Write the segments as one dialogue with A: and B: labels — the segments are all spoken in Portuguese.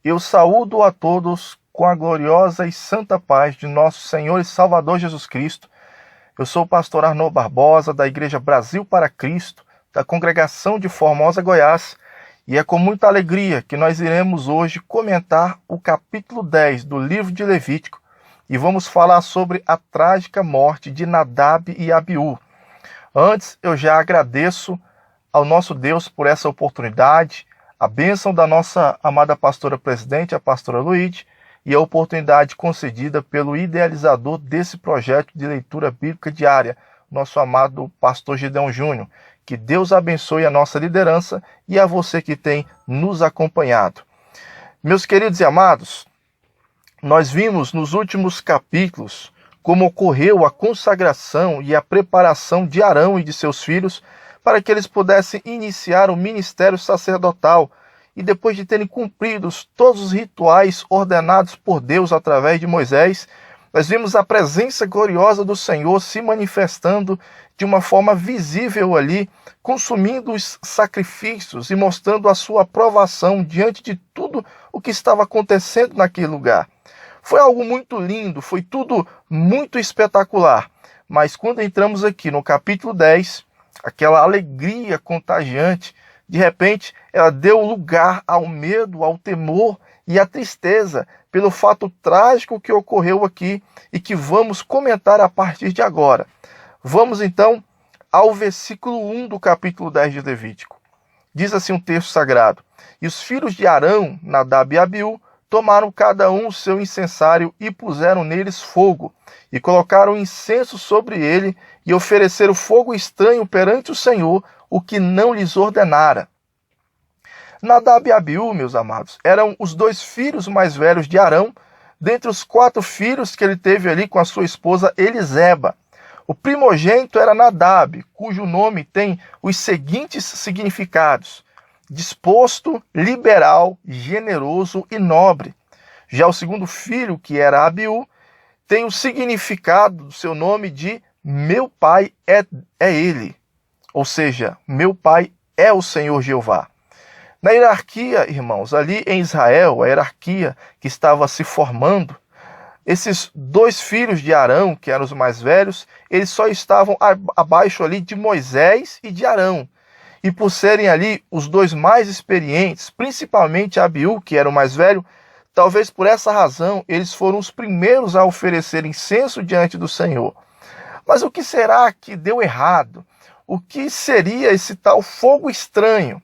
A: Eu saúdo a todos com a gloriosa e santa paz de nosso Senhor e Salvador Jesus Cristo. Eu sou o pastor Arnaud Barbosa, da Igreja Brasil para Cristo, da congregação de Formosa, Goiás, e é com muita alegria que nós iremos hoje comentar o capítulo 10 do livro de Levítico e vamos falar sobre a trágica morte de Nadab e Abiú. Antes, eu já agradeço ao nosso Deus por essa oportunidade, a bênção da nossa amada pastora presidente, a pastora Luíde, e a oportunidade concedida pelo idealizador desse projeto de leitura bíblica diária, nosso amado pastor Gideão Júnior. Que Deus abençoe a nossa liderança e a você que tem nos acompanhado. Meus queridos e amados, nós vimos nos últimos capítulos como ocorreu a consagração e a preparação de Arão e de seus filhos para que eles pudessem iniciar o ministério sacerdotal e depois de terem cumprido todos os rituais ordenados por Deus através de Moisés, nós vimos a presença gloriosa do Senhor se manifestando de uma forma visível ali, consumindo os sacrifícios e mostrando a sua aprovação diante de tudo o que estava acontecendo naquele lugar. Foi algo muito lindo, foi tudo muito espetacular, mas quando entramos aqui no capítulo 10, aquela alegria contagiante, de repente ela deu lugar ao medo, ao temor e à tristeza pelo fato trágico que ocorreu aqui e que vamos comentar a partir de agora. Vamos então ao versículo 1 do capítulo 10 de Levítico. Diz assim um texto sagrado: E os filhos de Arão, Nadab e Abiú, tomaram cada um o seu incensário e puseram neles fogo, e colocaram incenso sobre ele, e ofereceram fogo estranho perante o Senhor, o que não lhes ordenara. Nadab e Abiú, meus amados, eram os dois filhos mais velhos de Arão, dentre os 4 filhos que ele teve ali com a sua esposa Eliseba. O primogênito era Nadab, cujo nome tem os seguintes significados: disposto, liberal, generoso e nobre. Já o segundo filho, que era Abiú, tem o significado do seu nome de meu pai é ele. Ou seja, meu pai é o Senhor Jeová. Na hierarquia, irmãos, ali em Israel, a hierarquia que estava se formando, esses 2 filhos de Arão, que eram os mais velhos, eles só estavam abaixo ali de Moisés e de Arão. E por serem ali os 2 mais experientes, principalmente Abiú, que era o mais velho, talvez por essa razão eles foram os primeiros a oferecer incenso diante do Senhor. Mas o que será que deu errado? O que seria esse tal fogo estranho?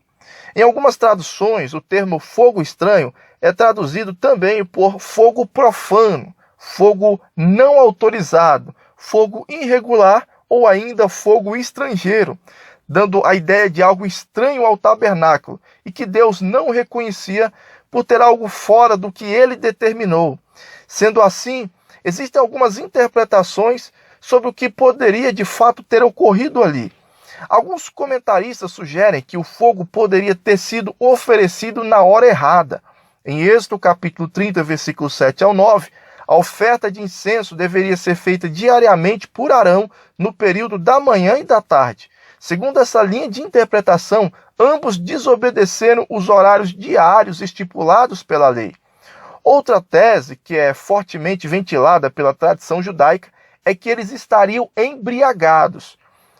A: Em algumas traduções, o termo fogo estranho é traduzido também por fogo profano, fogo não autorizado, fogo irregular ou ainda fogo estrangeiro, dando a ideia de algo estranho ao tabernáculo e que Deus não reconhecia por ter algo fora do que ele determinou. Sendo assim, existem algumas interpretações sobre o que poderia de fato ter ocorrido ali. Alguns comentaristas sugerem que o fogo poderia ter sido oferecido na hora errada. Em Êxodo capítulo 30, versículos 7 ao 9, a oferta de incenso deveria ser feita diariamente por Arão no período da manhã e da tarde. Segundo essa linha de interpretação, ambos desobedeceram os horários diários estipulados pela lei. Outra tese, que é fortemente ventilada pela tradição judaica, é que eles estariam embriagados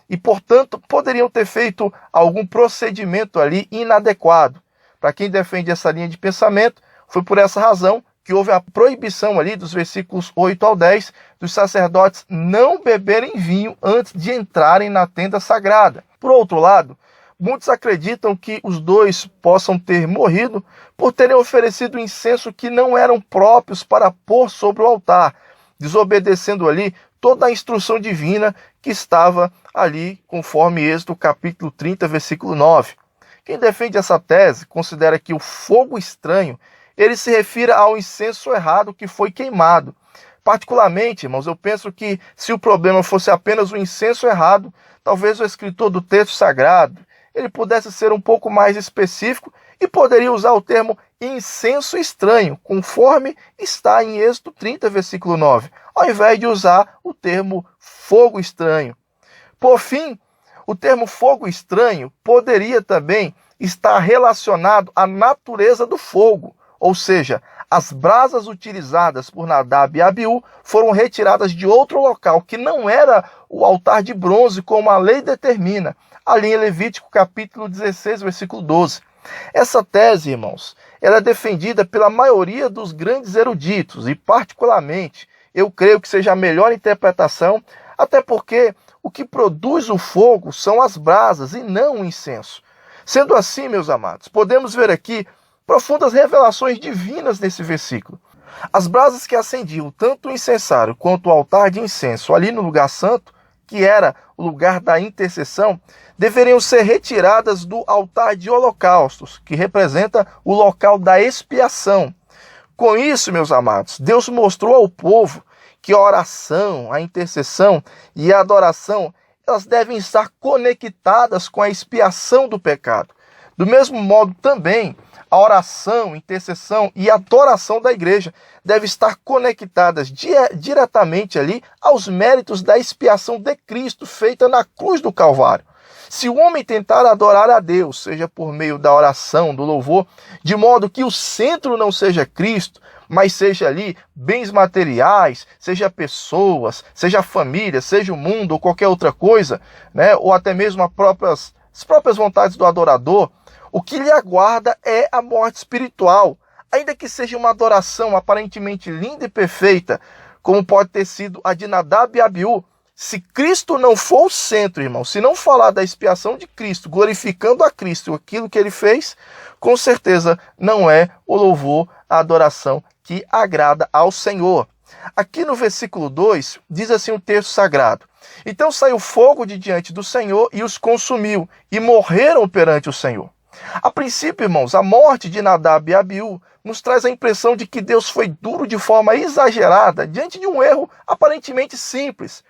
A: e, portanto, poderiam ter feito algum procedimento ali inadequado. Para quem defende essa linha de pensamento, foi por essa razão que houve a proibição ali dos versículos 8 ao 10 dos sacerdotes não beberem vinho antes de entrarem na tenda sagrada. Por outro lado, muitos acreditam que os 2 possam ter morrido por terem oferecido incenso que não eram próprios para pôr sobre o altar, desobedecendo ali toda a instrução divina que estava ali, conforme Êxodo capítulo 30, versículo 9. Quem defende essa tese considera que o fogo estranho ele se refere ao incenso errado que foi queimado. Particularmente, irmãos, eu penso que se o problema fosse apenas o incenso errado, talvez o escritor do texto sagrado ele pudesse ser um pouco mais específico e poderia usar o termo incenso estranho, conforme está em Êxodo 30, versículo 9, ao invés de usar o termo fogo estranho. Por fim, o termo fogo estranho poderia também estar relacionado à natureza do fogo, ou seja, as brasas utilizadas por Nadab e Abiú foram retiradas de outro local, que não era o altar de bronze, como a lei determina, ali em Levítico capítulo 16, versículo 12. Essa tese, irmãos, ela é defendida pela maioria dos grandes eruditos, e particularmente, eu creio que seja a melhor interpretação, até porque o que produz o fogo são as brasas e não o incenso. Sendo assim, meus amados, podemos ver aqui profundas revelações divinas nesse versículo. As brasas que acendiam tanto o incensário quanto o altar de incenso ali no lugar santo, que era o lugar da intercessão, deveriam ser retiradas do altar de holocaustos, que representa o local da expiação. Com isso, meus amados, Deus mostrou ao povo que a oração, a intercessão e a adoração, elas devem estar conectadas com a expiação do pecado. Do mesmo modo também, a oração, intercessão e adoração da igreja devem estar conectadas diretamente ali aos méritos da expiação de Cristo feita na cruz do Calvário. Se o homem tentar adorar a Deus, seja por meio da oração, do louvor, de modo que o centro não seja Cristo, mas seja ali bens materiais, seja pessoas, seja família, seja o mundo ou qualquer outra coisa, né, ou até mesmo as próprias vontades do adorador, o que lhe aguarda é a morte espiritual. Ainda que seja uma adoração aparentemente linda e perfeita, como pode ter sido a de Nadab e Abiú, se Cristo não for o centro, irmão, se não falar da expiação de Cristo, glorificando a Cristo aquilo que ele fez, com certeza não é o louvor, a adoração que agrada ao Senhor. Aqui no versículo 2, diz assim o texto sagrado: então saiu fogo de diante do Senhor e os consumiu, e morreram perante o Senhor. A princípio, irmãos, a morte de Nadab e Abiú nos traz a impressão de que Deus foi duro de forma exagerada diante de um erro aparentemente simples.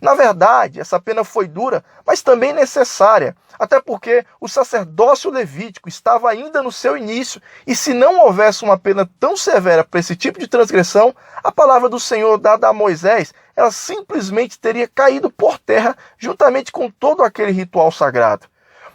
A: Na verdade, essa pena foi dura, mas também necessária, até porque o sacerdócio levítico estava ainda no seu início, e se não houvesse uma pena tão severa para esse tipo de transgressão, a palavra do Senhor dada a Moisés, ela simplesmente teria caído por terra juntamente com todo aquele ritual sagrado.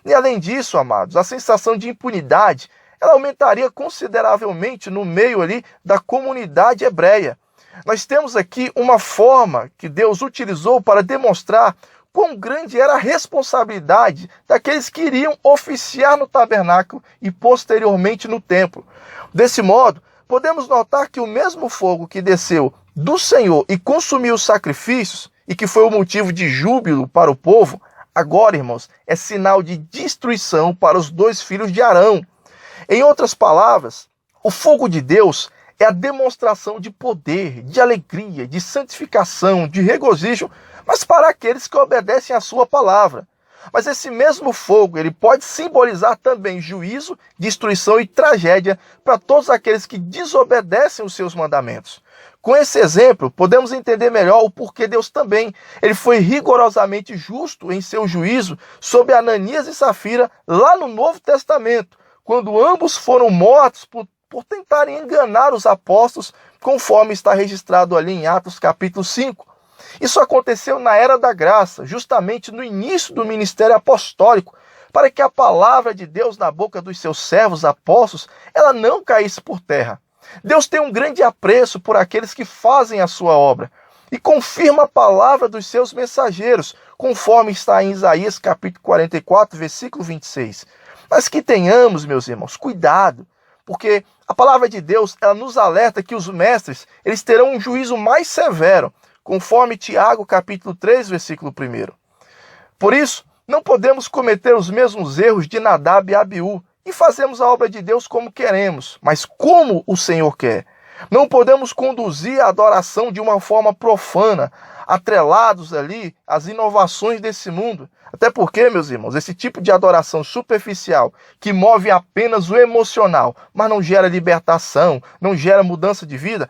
A: E além disso, amados, a sensação de impunidade, ela aumentaria consideravelmente no meio ali da comunidade hebreia. Nós temos aqui uma forma que Deus utilizou para demonstrar quão grande era a responsabilidade daqueles que iriam oficiar no tabernáculo e posteriormente no templo. Desse modo, podemos notar que o mesmo fogo que desceu do Senhor e consumiu os sacrifícios, e que foi o motivo de júbilo para o povo, agora, irmãos, é sinal de destruição para os 2 filhos de Arão. Em outras palavras, o fogo de Deus é a demonstração de poder, de alegria, de santificação, de regozijo, mas para aqueles que obedecem à sua palavra. Mas esse mesmo fogo, ele pode simbolizar também juízo, destruição e tragédia para todos aqueles que desobedecem os seus mandamentos. Com esse exemplo, podemos entender melhor o porquê Deus também ele foi rigorosamente justo em seu juízo sobre Ananias e Safira lá no Novo Testamento, quando ambos foram mortos por tentarem enganar os apóstolos, conforme está registrado ali em Atos capítulo 5. Isso aconteceu na Era da Graça, justamente no início do ministério apostólico, para que a palavra de Deus na boca dos seus servos apóstolos, ela não caísse por terra. Deus tem um grande apreço por aqueles que fazem a sua obra e confirma a palavra dos seus mensageiros, conforme está em Isaías capítulo 44, versículo 26. Mas que tenhamos, meus irmãos, cuidado, porque a palavra de Deus ela nos alerta que os mestres eles terão um juízo mais severo, conforme Tiago capítulo 3, versículo 1. Por isso, não podemos cometer os mesmos erros de Nadab e Abiú, e fazemos a obra de Deus como queremos, mas como o Senhor quer. Não podemos conduzir a adoração de uma forma profana, atrelados ali às inovações desse mundo. Até porque, meus irmãos, esse tipo de adoração superficial, que move apenas o emocional, mas não gera libertação, não gera mudança de vida,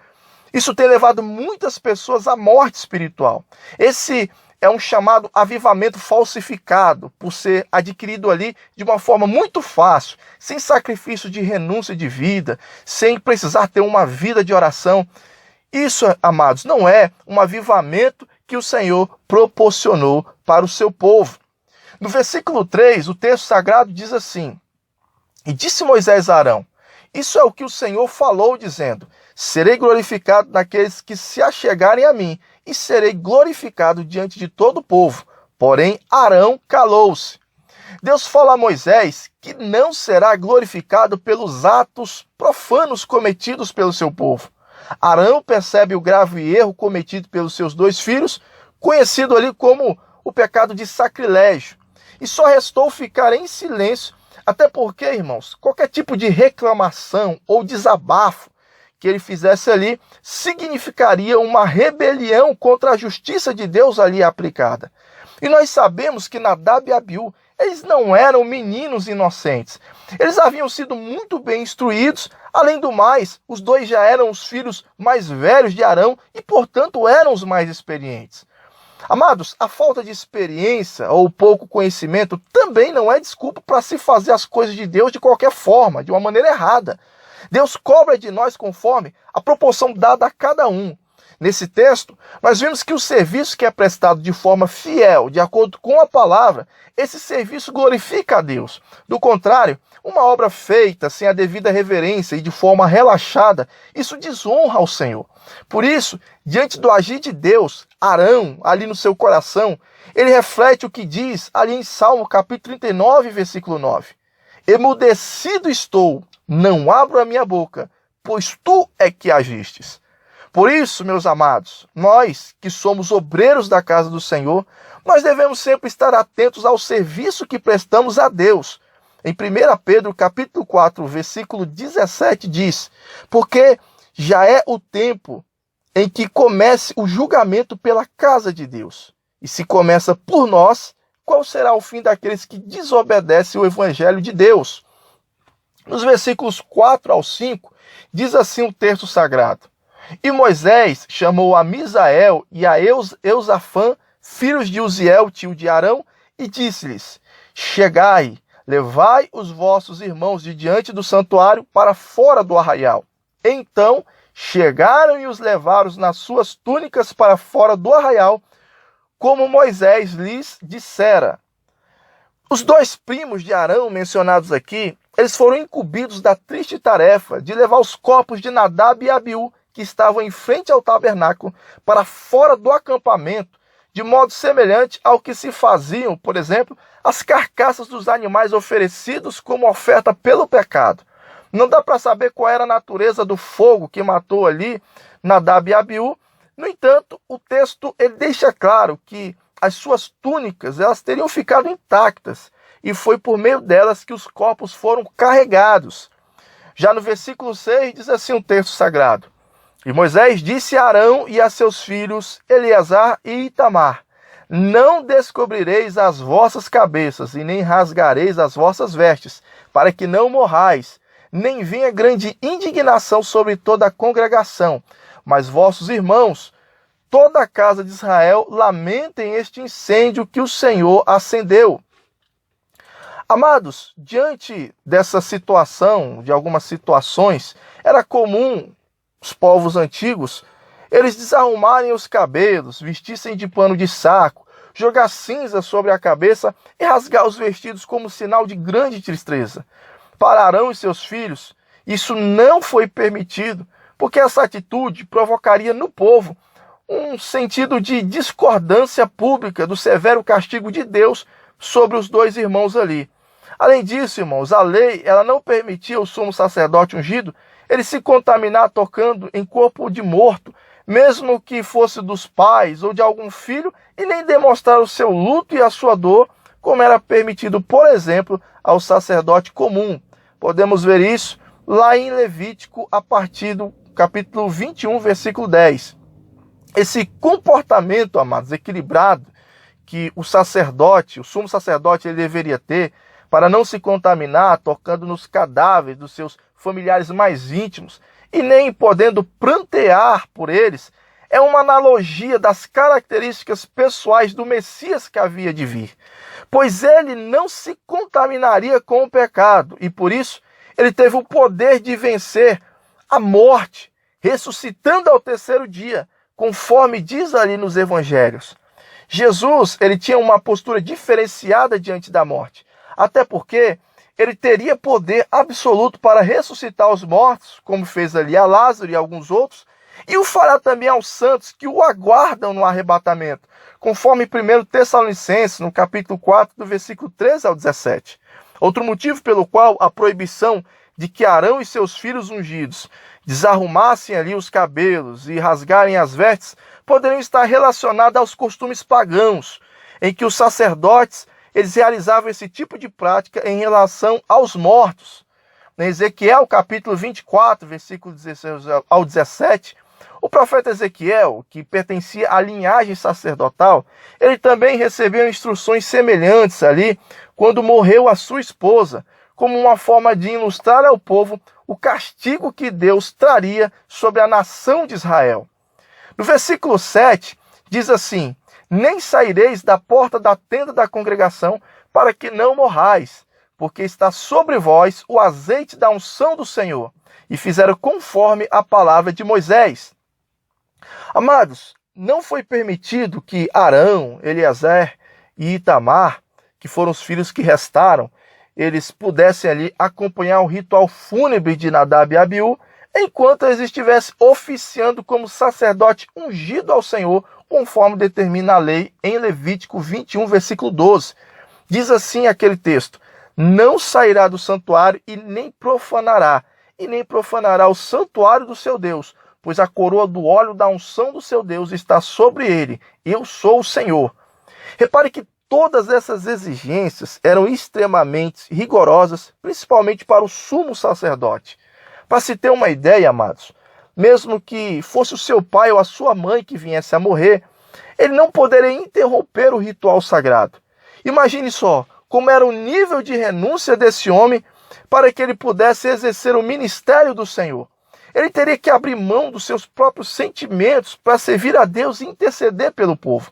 A: isso tem levado muitas pessoas à morte espiritual. Esse é um chamado avivamento falsificado, por ser adquirido ali de uma forma muito fácil, sem sacrifício de renúncia de vida, sem precisar ter uma vida de oração. Isso, amados, não é um avivamento que o Senhor proporcionou para o seu povo. No versículo 3, o texto sagrado diz assim: e disse Moisés a Arão: Isso é o que o Senhor falou, dizendo: serei glorificado naqueles que se achegarem a mim, e serei glorificado diante de todo o povo. Porém, Arão calou-se. Deus fala a Moisés que não será glorificado pelos atos profanos cometidos pelo seu povo. Arão percebe o grave erro cometido pelos seus 2 filhos, conhecido ali como o pecado de sacrilégio. E só restou ficar em silêncio, até porque, irmãos, qualquer tipo de reclamação ou desabafo que ele fizesse ali significaria uma rebelião contra a justiça de Deus ali aplicada. E nós sabemos que Nadab e Abiú, eles não eram meninos inocentes. Eles haviam sido muito bem instruídos. Além do mais, os 2 já eram os filhos mais velhos de Arão e, portanto, eram os mais experientes. Amados, a falta de experiência ou pouco conhecimento também não é desculpa para se fazer as coisas de Deus de qualquer forma, de uma maneira errada. Deus cobra de nós conforme a proporção dada a cada um. Nesse texto, nós vemos que o serviço que é prestado de forma fiel, de acordo com a palavra, esse serviço glorifica a Deus. Do contrário, uma obra feita sem a devida reverência e de forma relaxada, isso desonra ao Senhor. Por isso, diante do agir de Deus, Arão, ali no seu coração, ele reflete o que diz ali em Salmo capítulo 39, versículo 9. Emudecido estou, não abro a minha boca, pois tu é que agistes. Por isso, meus amados, nós que somos obreiros da casa do Senhor, nós devemos sempre estar atentos ao serviço que prestamos a Deus. Em 1 Pedro capítulo 4, versículo 17 diz: porque já é o tempo em que comece o julgamento pela casa de Deus. E se começa por nós, qual será o fim daqueles que desobedecem o evangelho de Deus? Nos versículos 4 ao 5, diz assim o texto sagrado: e Moisés chamou a Misael e a Eusafã, filhos de Uziel, tio de Arão, e disse-lhes: chegai, levai os vossos irmãos de diante do santuário para fora do arraial. Então chegaram e os levaram nas suas túnicas para fora do arraial, como Moisés lhes dissera. Os 2 primos de Arão mencionados aqui, eles foram incumbidos da triste tarefa de levar os corpos de Nadab e Abiú, que estavam em frente ao tabernáculo, para fora do acampamento, de modo semelhante ao que se faziam, por exemplo, as carcaças dos animais oferecidos como oferta pelo pecado. Não dá para saber qual era a natureza do fogo que matou ali Nadab e Abiú. No entanto, o texto ele deixa claro que as suas túnicas elas teriam ficado intactas, e foi por meio delas que os corpos foram carregados. Já no versículo 6 diz assim o texto sagrado: e Moisés disse a Arão e a seus filhos Eleazar e Itamar: não descobrireis as vossas cabeças e nem rasgareis as vossas vestes, para que não morrais, nem venha grande indignação sobre toda a congregação. Mas vossos irmãos, toda a casa de Israel, lamentem este incêndio que o Senhor acendeu. Amados, diante dessa situação, de algumas situações, era comum os povos antigos, eles desarrumarem os cabelos, vestissem de pano de saco, jogar cinza sobre a cabeça e rasgar os vestidos como sinal de grande tristeza. Para Arão e seus filhos, isso não foi permitido, porque essa atitude provocaria no povo um sentido de discordância pública do severo castigo de Deus sobre os 2 irmãos ali. Além disso, irmãos, a lei ela não permitia ao sumo sacerdote ungido ele se contaminar tocando em corpo de morto, mesmo que fosse dos pais ou de algum filho, e nem demonstrar o seu luto e a sua dor, como era permitido, por exemplo, ao sacerdote comum. Podemos ver isso lá em Levítico, a partir do capítulo 21, versículo 10. Esse comportamento, amados, equilibrado, que o sacerdote, o sumo sacerdote, ele deveria ter, para não se contaminar tocando nos cadáveres dos seus familiares mais íntimos e nem podendo prantear por eles, é uma analogia das características pessoais do Messias que havia de vir. Pois ele não se contaminaria com o pecado e por isso ele teve o poder de vencer a morte, ressuscitando ao 3º dia, conforme diz ali nos evangelhos. Jesus, ele tinha uma postura diferenciada diante da morte, até porque ele teria poder absoluto para ressuscitar os mortos, como fez ali a Lázaro e alguns outros, e o fará também aos santos que o aguardam no arrebatamento, conforme 1 Tessalonicenses, no capítulo 4, do versículo 13 ao 17. Outro motivo pelo qual a proibição de que Arão e seus filhos ungidos desarrumassem ali os cabelos e rasgarem as vestes, poderiam estar relacionada aos costumes pagãos, em que os sacerdotes eles realizavam esse tipo de prática em relação aos mortos. Em Ezequiel, capítulo 24, versículo 16 ao 17, o profeta Ezequiel, que pertencia à linhagem sacerdotal, ele também recebeu instruções semelhantes ali quando morreu a sua esposa, como uma forma de ilustrar ao povo o castigo que Deus traria sobre a nação de Israel. No versículo 7, diz assim: nem saireis da porta da tenda da congregação para que não morrais, porque está sobre vós o azeite da unção do Senhor. E fizeram conforme a palavra de Moisés. Amados, não foi permitido que Arão, Eleazar e Itamar, que foram os filhos que restaram, eles pudessem ali acompanhar o ritual fúnebre de Nadab e Abiú, enquanto eles estivessem oficiando como sacerdote ungido ao Senhor, conforme determina a lei em Levítico 21, versículo 12. Diz assim aquele texto: não sairá do santuário e nem profanará o santuário do seu Deus, pois a coroa do óleo da unção do seu Deus está sobre ele. Eu sou o Senhor. Repare que todas essas exigências eram extremamente rigorosas, principalmente para o sumo sacerdote. Para se ter uma ideia, amados, mesmo que fosse o seu pai ou a sua mãe que viesse a morrer, ele não poderia interromper o ritual sagrado. Imagine só como era o nível de renúncia desse homem para que ele pudesse exercer o ministério do Senhor. Ele teria que abrir mão dos seus próprios sentimentos para servir a Deus e interceder pelo povo.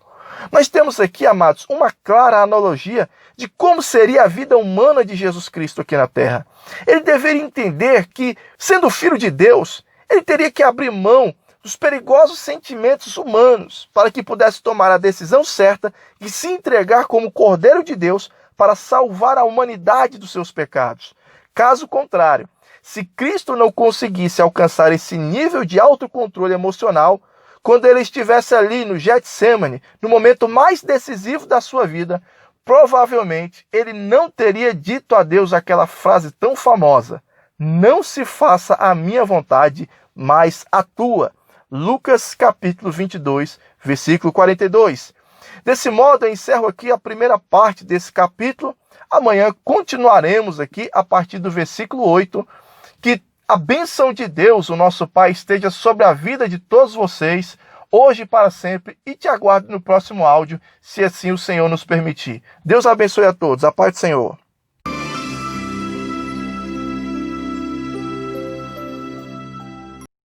A: Nós temos aqui, amados, uma clara analogia de como seria a vida humana de Jesus Cristo aqui na terra. Ele deveria entender que, sendo filho de Deus, ele teria que abrir mão dos perigosos sentimentos humanos para que pudesse tomar a decisão certa e se entregar como Cordeiro de Deus para salvar a humanidade dos seus pecados. Caso contrário, se Cristo não conseguisse alcançar esse nível de autocontrole emocional, quando ele estivesse ali no Getsêmani, no momento mais decisivo da sua vida, provavelmente ele não teria dito a Deus aquela frase tão famosa: não se faça a minha vontade, mas a tua. Lucas capítulo 22, versículo 42. Desse modo, eu encerro aqui a primeira parte desse capítulo. Amanhã continuaremos aqui a partir do versículo 8. Que a bênção de Deus, o nosso Pai, esteja sobre a vida de todos vocês, hoje e para sempre, e te aguardo no próximo áudio, se assim o Senhor nos permitir. Deus abençoe a todos. A paz do Senhor.